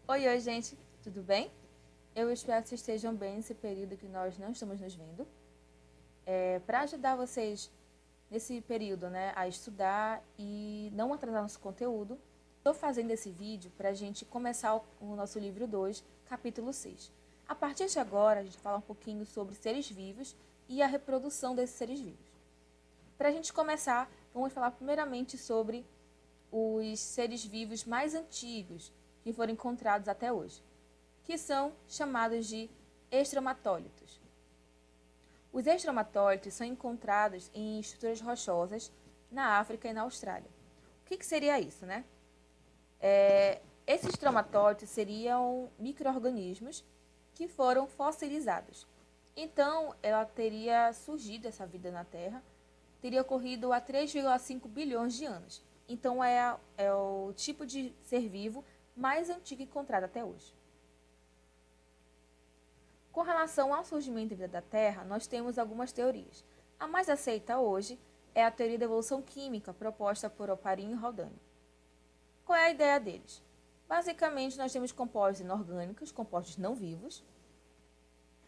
Oi, gente, tudo bem? Eu espero que vocês estejam bem nesse período que nós não estamos nos vendo. Para ajudar vocês nesse período, né, a estudar e não atrasar nosso conteúdo, estou fazendo esse vídeo para a gente começar o nosso livro 2, capítulo 6. A partir de agora, a gente vai falar um pouquinho sobre seres vivos e a reprodução desses seres vivos. Para a gente começar, vamos falar primeiramente sobre os seres vivos mais antigos que foram encontrados até hoje, que são chamados de estromatólitos. Os estromatólitos são encontrados em estruturas rochosas na África e na Austrália. O que seria isso, né? Esses estromatólitos seriam micro-organismos que foram fossilizados. Então, ela teria surgido, essa vida na Terra, teria ocorrido há 3,5 bilhões de anos. Então, é o tipo de ser vivo mais antigo encontrado até hoje. Com relação ao surgimento da vida da Terra, nós temos algumas teorias. A mais aceita hoje é a teoria da evolução química proposta por Oparin e Haldane. Qual é a ideia deles? Basicamente, nós temos compostos inorgânicos, compostos não vivos,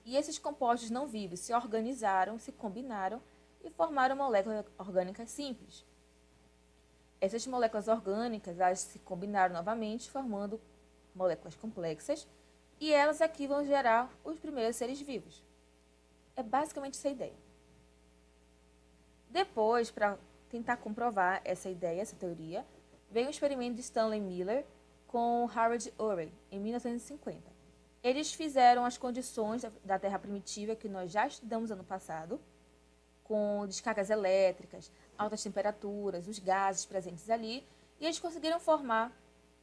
e esses compostos não vivos se organizaram, se combinaram e formaram moléculas orgânicas simples. Essas moléculas orgânicas elas se combinaram novamente, formando moléculas complexas, e elas aqui vão gerar os primeiros seres vivos. É basicamente essa a ideia. Depois, para tentar comprovar essa ideia, essa teoria, veio o experimento de Stanley Miller com Howard Urey, em 1950. Eles fizeram as condições da Terra primitiva que nós já estudamos ano passado, com descargas elétricas, altas temperaturas, os gases presentes ali, e eles conseguiram formar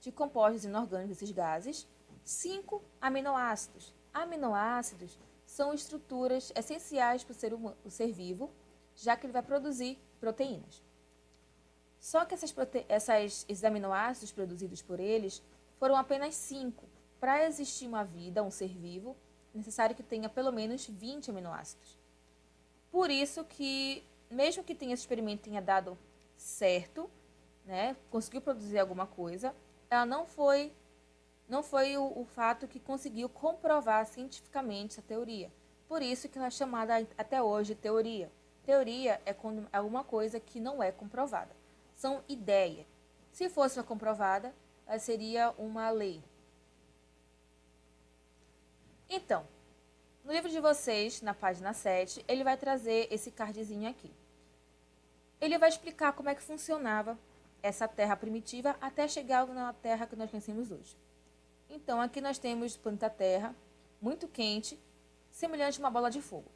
de compostos inorgânicos esses gases 5 aminoácidos. Aminoácidos são estruturas essenciais para o ser vivo, já que ele vai produzir proteínas. Só que esses aminoácidos produzidos por eles foram apenas 5. Para existir uma vida, um ser vivo, é necessário que tenha pelo menos 20 aminoácidos. Por isso que, mesmo que esse experimento tenha dado certo, né, conseguiu produzir alguma coisa, ela não foi o fato que conseguiu comprovar cientificamente essa teoria. Por isso que ela é chamada até hoje de teoria. Teoria é quando alguma coisa que não é comprovada. São ideias. Se fosse uma comprovada, ela seria uma lei. Então, no livro de vocês, na página 7, ele vai trazer esse cardzinho aqui. Ele vai explicar como é que funcionava essa Terra primitiva até chegar na Terra que nós conhecemos hoje. Então, aqui nós temos o planeta Terra, muito quente, semelhante a uma bola de fogo.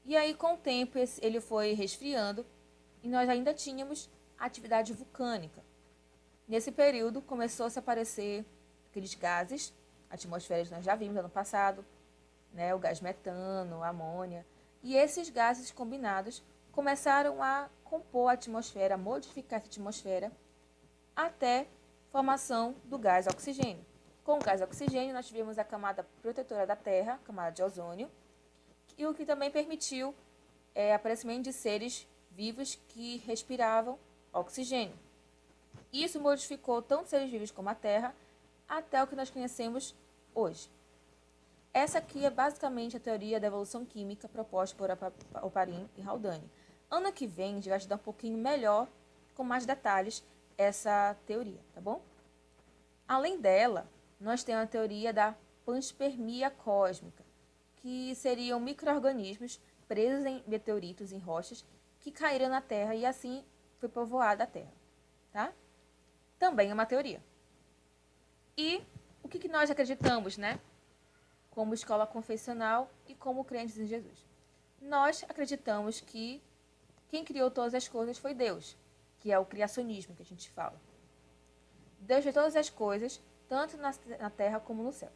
E aí, com o tempo, ele foi resfriando e nós ainda tínhamos atividade vulcânica. Nesse período, começou a se aparecer aqueles gases atmosféricos que nós já vimos no ano passado, né, o gás metano, a amônia. E esses gases combinados começaram a compor a atmosfera, a modificar essa atmosfera, até formação do gás oxigênio. Com o gás oxigênio, nós tivemos a camada protetora da Terra, a camada de ozônio, e o que também permitiu o aparecimento de seres vivos que respiravam oxigênio. Isso modificou tanto seres vivos como a Terra, até o que nós conhecemos hoje. Essa aqui é basicamente a teoria da evolução química proposta por Oparin e Haldane. Ano que vem, a gente vai estudar um pouquinho melhor, com mais detalhes, essa teoria, tá bom? Além dela, nós temos a teoria da panspermia cósmica, que seriam micro-organismos presos em meteoritos, em rochas, que caíram na Terra e assim foi povoada a Terra, tá? Também é uma teoria. E o que nós acreditamos, né? Como escola confessional e como crentes em Jesus. Nós acreditamos que quem criou todas as coisas foi Deus, que é o criacionismo que a gente fala. Deus fez todas as coisas, tanto na terra como no céu.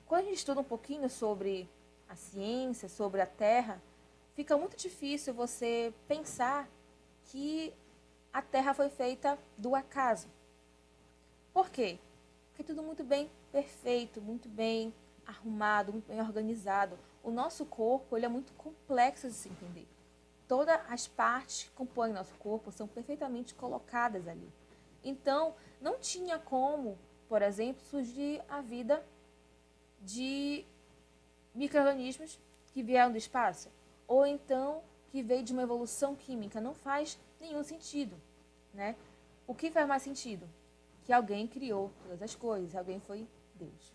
Quando a gente estuda um pouquinho sobre a ciência, sobre a terra, fica muito difícil você pensar que a terra foi feita do acaso. Por quê? Porque tudo muito bem perfeito, muito bem arrumado, muito bem organizado. O nosso corpo ele é muito complexo de se entender. Todas as partes que compõem o nosso corpo são perfeitamente colocadas ali. Então, não tinha como, por exemplo, surgir a vida de micro-organismos que vieram do espaço, ou então que veio de uma evolução química. Não faz nenhum sentido, né? O que faz mais sentido? Que alguém criou todas as coisas, alguém foi Deus.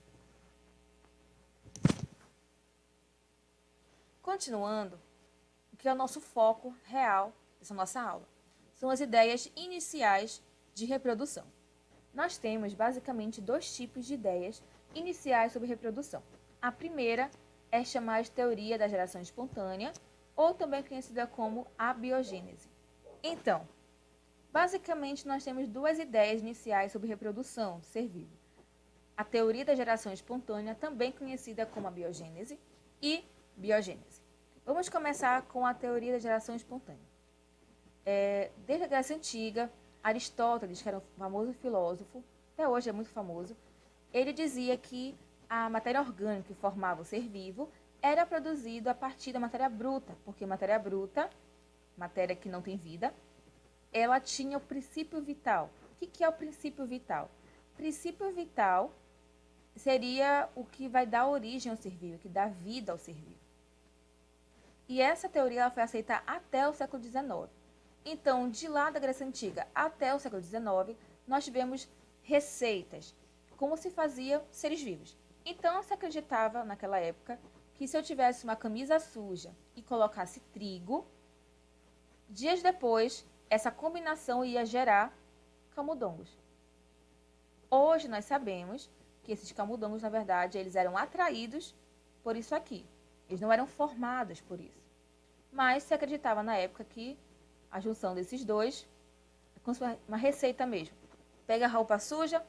Continuando, o que é o nosso foco real dessa nossa aula? São as ideias iniciais de reprodução. Nós temos basicamente dois tipos de ideias iniciais sobre reprodução. A primeira é chamada de teoria da geração espontânea, ou também conhecida como abiogênese. Então, basicamente nós temos duas ideias iniciais sobre reprodução, ser vivo. A teoria da geração espontânea, também conhecida como abiogênese, e biogênese. Vamos começar com a teoria da geração espontânea. Desde a Grécia Antiga, Aristóteles, que era um famoso filósofo, até hoje é muito famoso, ele dizia que a matéria orgânica que formava o ser vivo era produzida a partir da matéria bruta, porque matéria bruta, matéria que não tem vida, ela tinha o princípio vital. O que é o princípio vital? O princípio vital seria o que vai dar origem ao ser vivo, que dá vida ao ser vivo. E essa teoria ela foi aceita até o século XIX. Então, de lá da Grécia Antiga até o século XIX, nós tivemos receitas, como se fazia seres vivos. Então, se acreditava naquela época que se eu tivesse uma camisa suja e colocasse trigo, dias depois, essa combinação ia gerar camundongos. Hoje nós sabemos que esses camundongos, na verdade, eles eram atraídos por isso aqui. Eles não eram formados por isso. Mas se acreditava na época que a junção desses dois é como se fosse uma receita mesmo. Pega a roupa suja,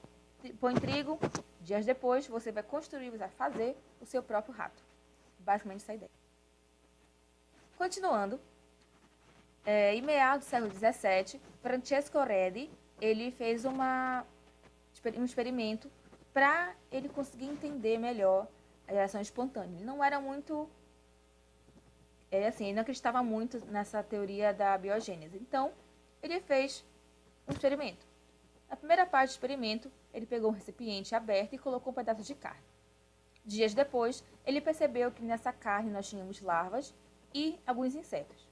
põe trigo, dias depois você vai construir, você vai fazer o seu próprio rato. Basicamente essa é a ideia. Continuando, em meados do século XVII, Francesco Redi, ele fez um experimento para ele conseguir entender melhor a geração espontânea. Ele não era muito... ele não acreditava muito nessa teoria da biogênese. Então, ele fez um experimento. Na primeira parte do experimento, ele pegou um recipiente aberto e colocou um pedaço de carne. Dias depois, ele percebeu que nessa carne nós tínhamos larvas e alguns insetos.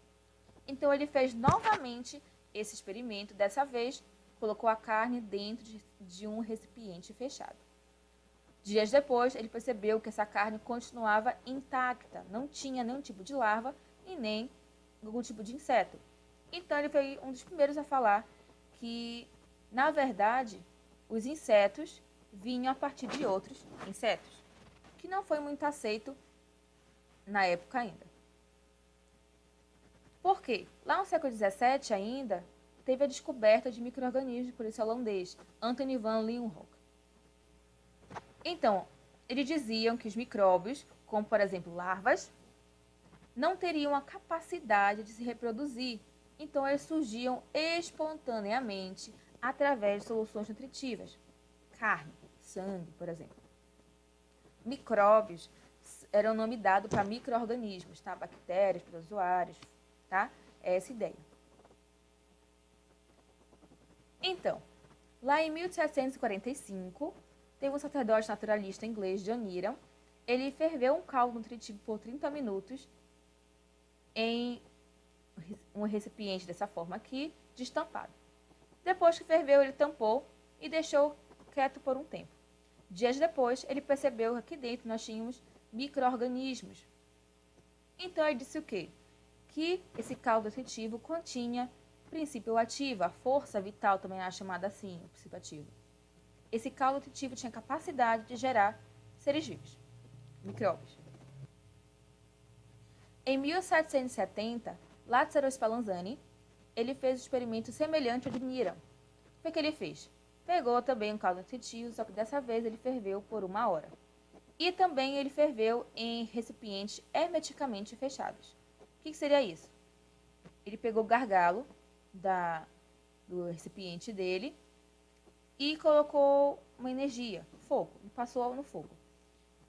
Então, ele fez novamente esse experimento. Dessa vez, colocou a carne dentro de um recipiente fechado. Dias depois, ele percebeu que essa carne continuava intacta, não tinha nenhum tipo de larva e nem algum tipo de inseto. Então, ele foi um dos primeiros a falar que, na verdade, os insetos vinham a partir de outros insetos, que não foi muito aceito na época ainda. Por quê? Lá no século XVII ainda, teve a descoberta de micro-organismos por esse holandês, Anthony van Leeuwenhoek. Então, eles diziam que os micróbios, como por exemplo larvas, não teriam a capacidade de se reproduzir. Então, eles surgiam espontaneamente através de soluções nutritivas. Carne, sangue, por exemplo. Micróbios era o nome dado para micro-organismos, tá? Bactérias, protozoários, tá? É essa ideia. Então, lá em 1745, teve um sacerdote naturalista inglês, John Needham. Ele ferveu um caldo nutritivo por 30 minutos em um recipiente dessa forma aqui, destampado. Depois que ferveu, ele tampou e deixou quieto por um tempo. Dias depois, ele percebeu que aqui dentro nós tínhamos micro-organismos. Então, ele disse o quê? Que esse caldo nutritivo continha princípio ativo, a força vital também é chamada assim, o princípio ativo. Esse caldo nutritivo tinha capacidade de gerar seres vivos, micróbios. Em 1770, Lazzaro Spallanzani, ele fez um experimento semelhante ao de Needham. O que ele fez? Pegou também um caldo nutritivo, só que dessa vez ele ferveu por 1 hora. E também ele ferveu em recipientes hermeticamente fechados. O que seria isso? Ele pegou o gargalo do recipiente dele e colocou uma energia, fogo, e passou no fogo.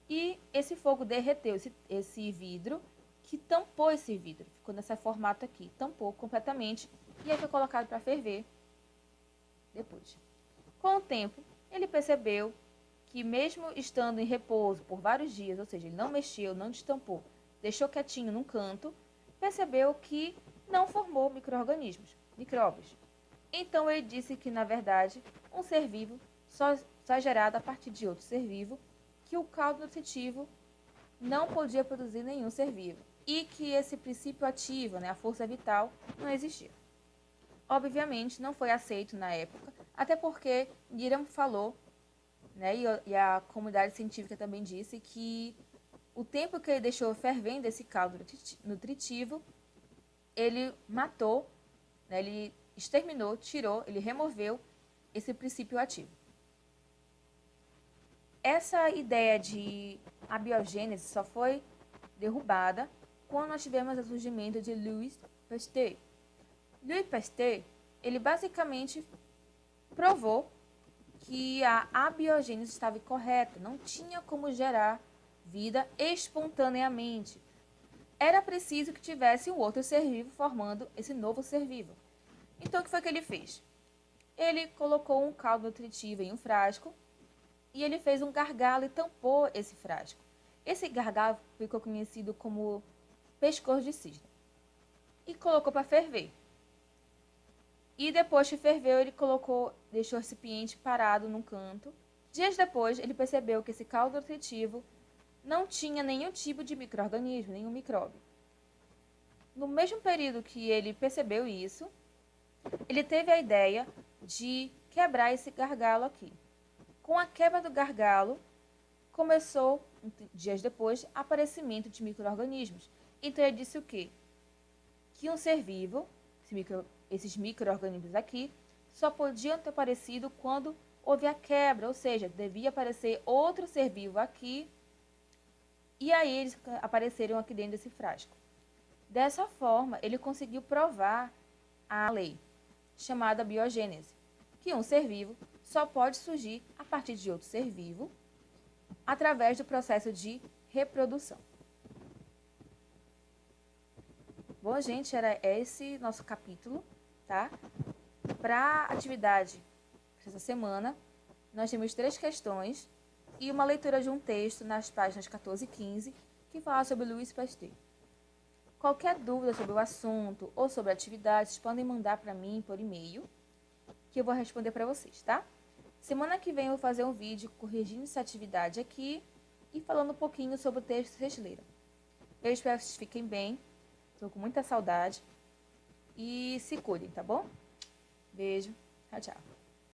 E esse fogo derreteu esse vidro, que tampou esse vidro, ficou nesse formato aqui, tampou completamente, e aí foi colocado para ferver depois. Com o tempo, Ele percebeu que mesmo estando em repouso por vários dias, ou seja, ele não mexeu, não destampou, deixou quietinho num canto, percebeu que não formou micro-organismos, micróbios. Então ele disse que, na verdade, um ser vivo só é gerado a partir de outro ser vivo, que o caldo nutritivo não podia produzir nenhum ser vivo e que esse princípio ativo, a força vital, não existia. Obviamente, não foi aceito na época, até porque Niram falou, e a comunidade científica também disse que o tempo que ele deixou fervendo esse caldo nutritivo, ele matou, ele exterminou, tirou, ele removeu esse princípio ativo. Essa ideia de abiogênese só foi derrubada quando nós tivemos o surgimento de Louis Pasteur. Louis Pasteur, ele basicamente provou que a abiogênese estava incorreta, não tinha como gerar vida espontaneamente. Era preciso que tivesse um outro ser vivo formando esse novo ser vivo. Então, o que foi que ele fez? Ele colocou um caldo nutritivo em um frasco e ele fez um gargalo e tampou esse frasco. Esse gargalo ficou conhecido como pescoço de cisne. E colocou para ferver. E depois que ferveu, ele deixou o recipiente parado num canto. Dias depois, ele percebeu que esse caldo nutritivo não tinha nenhum tipo de micro-organismo, nenhum micróbio. No mesmo período que ele percebeu isso, ele teve a ideia de quebrar esse gargalo aqui. Com a quebra do gargalo, começou, dias depois, aparecimento de micro-organismos. Então ele disse o quê? Que um ser vivo, esses micro-organismos aqui, só podiam ter aparecido quando houve a quebra, ou seja, devia aparecer outro ser vivo aqui, e aí eles apareceram aqui dentro desse frasco. Dessa forma, ele conseguiu provar a lei, chamada biogênese, que um ser vivo só pode surgir a partir de outro ser vivo, através do processo de reprodução. Bom, gente, era esse nosso capítulo, tá? Para a atividade dessa semana, nós temos 3 questões e uma leitura de um texto nas páginas 14 e 15, que fala sobre Louis Pasteur. Qualquer dúvida sobre o assunto ou sobre a atividade, vocês podem mandar para mim por e-mail, que eu vou responder para vocês, tá? Semana que vem eu vou fazer um vídeo corrigindo essa atividade aqui e falando um pouquinho sobre o texto que vocês leram. Eu espero que vocês fiquem bem. Estou com muita saudade. E se cuidem, tá bom? Beijo. Tchau, tchau.